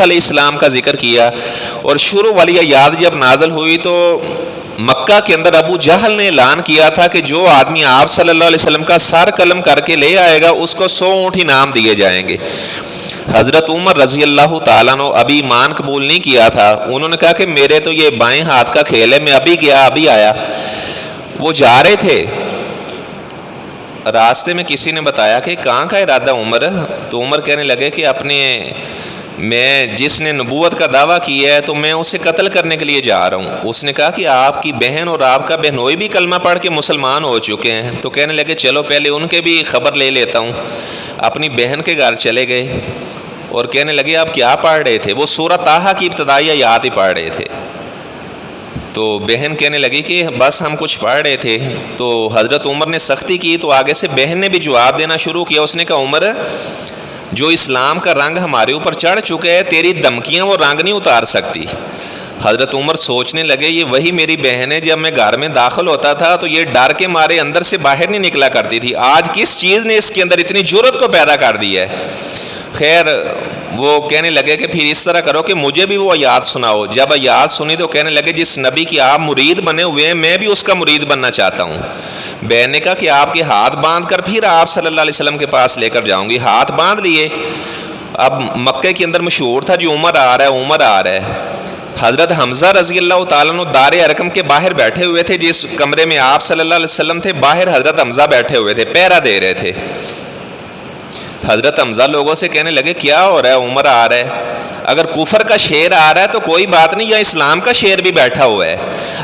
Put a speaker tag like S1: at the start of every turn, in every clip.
S1: علیہ السلام کا ذکر کیا، اور شروع والی آیات جب نازل ہوئی تو مکہ کے اندر ابو جہل نے اعلان کیا تھا کہ جو آدمی آپ صلی اللہ علیہ وسلم کا سر قلم کر کے لے آئے گا اس کو 100 اونٹ انعام دیے جائیں گے۔ حضرت عمر رضی اللہ تعالیٰ نے ابھی ایمان قبول نہیں کیا تھا، انہوں نے کہا کہ میرے تو یہ بائیں ہاتھ کا کھیل ہے، میں ابھی گیا ابھی آیا۔ وہ جا رہے تھے، راستے میں کسی نے بتایا کہ کہاں کا ارادہ عمر؟ تو عمر کہنے لگے کہ میں جس نے نبوت کا دعویٰ کیا ہے تو میں اسے قتل کرنے کے لیے جا رہا ہوں۔ اس نے کہا کہ آپ کی بہن اور آپ کا بہنوئی بھی کلمہ پڑھ کے مسلمان ہو چکے ہیں۔ تو کہنے لگے چلو پہلے ان کے بھی خبر لے لیتا ہوں۔ اپنی بہن کے گھر چلے گئے اور کہنے لگے آپ کیا پڑھ رہے تھے؟ وہ سورہ طٰہٰ کی ابتدائی آیات ہی پڑھ رہے تھے۔ تو بہن کہنے لگی کہ بس ہم کچھ پڑھ رہے تھے۔ تو حضرت عمر نے سختی کی تو آگے سے بہن نے بھی جواب دینا شروع کیا۔ اس نے کہا عمر، جو اسلام کا رنگ ہمارے اوپر چڑھ چکے ہے، تیری دھمکیاں وہ رنگ نہیں اتار سکتی۔ حضرت عمر سوچنے لگے یہ وہی میری بہن ہے، جب میں گھر میں داخل ہوتا تھا تو یہ ڈر کے مارے اندر سے باہر نہیں نکلا کرتی تھی، آج کس چیز نے اس کے اندر اتنی جرأت کو پیدا کر دی ہے؟ خیر وہ کہنے لگے کہ پھر اس طرح کرو کہ مجھے بھی وہ آیات سناؤ۔ جب آیات سنی تو کہنے لگے جس نبی کی آپ مرید بنے ہوئے ہیں میں بھی اس کا مرید بننا چاہتا ہوں۔ بہن نے کہا کہ آپ کے ہاتھ باندھ کر پھر آپ صلی اللہ علیہ وسلم کے پاس لے کر جاؤں گی۔ ہاتھ باندھ لیے۔ اب مکے کے اندر مشہور تھا جو عمر آ رہا ہے عمر آ رہا ہے۔ حضرت حمزہ رضی اللہ تعالیٰ عنہ دار ارقم کے باہر بیٹھے ہوئے تھے، جس کمرے میں آپ صلی اللہ علیہ وسلم تھے باہر حضرت حمزہ بیٹھے ہوئے تھے، پہرا دے رہے تھے۔ حضرت حمزہ لوگوں سے کہنے لگے کیا ہو رہا ہے؟ عمر آ رہا ہے۔ اگر کفر کا شیر آ رہا ہے تو کوئی بات نہیں، یا اسلام کا شیر بھی بیٹھا ہوا ہے۔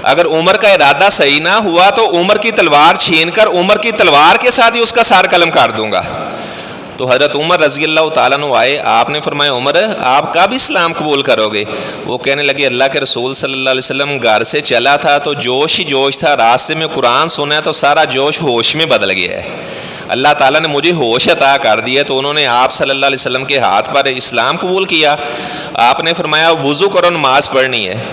S1: اگر عمر کا ارادہ صحیح نہ ہوا تو عمر کی تلوار چھین کر عمر کی تلوار کے ساتھ ہی اس کا سار قلم کر دوں گا۔ تو حضرت عمر رضی اللہ تعالیٰ عنہ آئے، آپ نے فرمایا عمر آپ کب اسلام قبول کرو گے؟ وہ کہنے لگے اللہ کے رسول صلی اللہ علیہ وسلم گھر سے چلا تھا تو جوش ہی جوش تھا، راستے میں قرآن سنا تو سارا جوش ہوش میں بدل گیا ہے، اللہ تعالیٰ نے مجھے ہوش عطا کر دیا۔ تو انہوں نے آپ صلی اللہ علیہ وسلم کے ہاتھ پر اسلام قبول کیا۔ آپ نے فرمایا وضو کرو، نماز پڑھنی ہے۔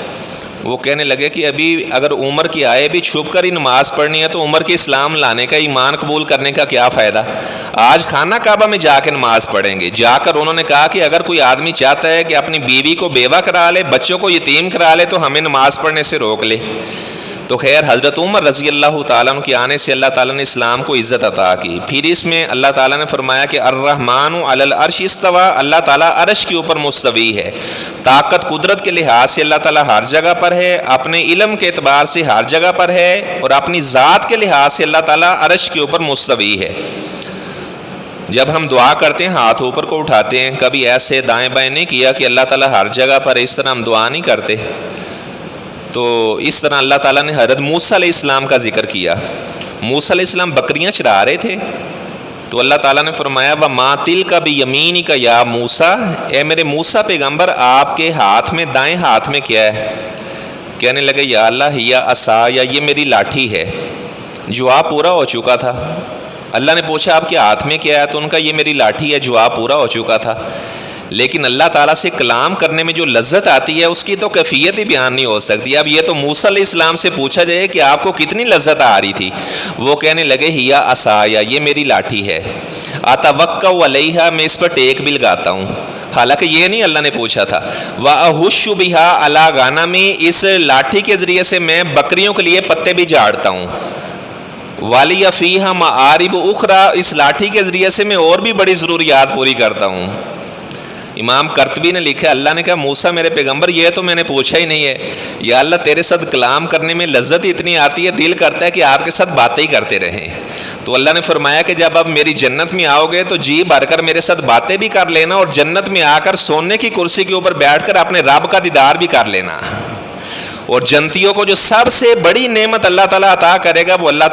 S1: وہ کہنے لگے کہ ابھی اگر عمر کی آئے بھی چھپ کر ہی نماز پڑھنی ہے تو عمر کے اسلام لانے کا، ایمان قبول کرنے کا کیا فائدہ؟ آج خانہ کعبہ میں جا کے نماز پڑھیں گے۔ جا کر انہوں نے کہا کہ اگر کوئی آدمی چاہتا ہے کہ اپنی بیوی کو بیوہ کرا لے، بچوں کو یتیم کرا لے تو ہمیں نماز پڑھنے سے روک لے۔ تو خیر حضرت عمر رضی اللہ تعالیٰ عنہ کے آنے سے اللہ تعالیٰ نے اسلام کو عزت عطا کی۔ پھر اس میں اللہ تعالیٰ نے فرمایا کہ الرحمن علی العرش استوی، اللہ تعالیٰ عرش کے اوپر مستوی ہے۔ طاقت قدرت کے لحاظ سے اللہ تعالیٰ ہر جگہ پر ہے، اپنے علم کے اعتبار سے ہر جگہ پر ہے، اور اپنی ذات کے لحاظ سے اللہ تعالیٰ عرش کے اوپر مستوی ہے۔ جب ہم دعا کرتے ہیں ہاتھ اوپر کو اٹھاتے ہیں، کبھی ایسے دائیں بائیں نہیں کیا کہ اللہ تعالیٰ ہر جگہ پر، اس طرح ہم دعا نہیں کرتے۔ تو اس طرح اللہ تعالیٰ نے حضرت موسیٰ علیہ السلام کا ذکر کیا۔ موسیٰ علیہ السلام بکریاں چرا رہے تھے تو اللہ تعالیٰ نے فرمایا وَمَا تِلْكَ بِيَمِينِكَ يَا موسیٰ، اے میرے موسیٰ پیغمبر آپ کے ہاتھ میں، دائیں ہاتھ میں کیا ہے؟ کہنے لگے یا اللہ یا عصا، یا یہ میری لاٹھی ہے۔ جواب پورا ہو چکا تھا۔ اللہ نے پوچھا آپ کے ہاتھ میں کیا ہے؟ تو ان کا یہ میری لاٹھی ہے، جواب پورا ہو چکا تھا۔ لیکن اللہ تعالیٰ سے کلام کرنے میں جو لذت آتی ہے اس کی تو کیفیت ہی بیان نہیں ہو سکتی۔ اب یہ تو موسیٰ علیہ السلام سے پوچھا جائے کہ آپ کو کتنی لذت آ رہی تھی، وہ کہنے لگے ہیا عصایا، یہ میری لاٹھی ہے، اتوکا علیہا، میں اس پر ٹیک بھی لگاتا ہوں۔ حالانکہ یہ نہیں اللہ نے پوچھا تھا۔ وَأَهُشُّ بِهَا عَلَىٰ غَنَمِي، اس لاٹھی کے ذریعے سے میں بکریوں کے لیے پتے بھی جھاڑتا ہوں۔ وَلِيَ فِيهَا مَآرِبُ أُخْرَىٰ، اس لاٹھی کے ذریعے سے میں اور بھی بڑی ضروریات پوری کرتا ہوں۔ امام قرطبی نے لکھا، اللہ نے کہا موسیٰ میرے پیغمبر یہ تو میں نے پوچھا ہی نہیں ہے، یا اللہ تیرے ساتھ کلام کرنے میں لذت اتنی آتی ہے، دل کرتا ہے کہ آپ کے ساتھ باتیں ہی کرتے رہیں۔ تو اللہ نے فرمایا کہ جب اب میری جنت میں آؤ گے تو جی بھر کر میرے ساتھ باتیں بھی کر لینا، اور جنت میں آ کر سونے کی کرسی کے اوپر بیٹھ کر اپنے رب کا دیدار بھی کر لینا۔ اور جنتیوں کو جو سب سے بڑی نعمت اللہ تعالیٰ عطا کرے گا وہ اللہ تعالیٰ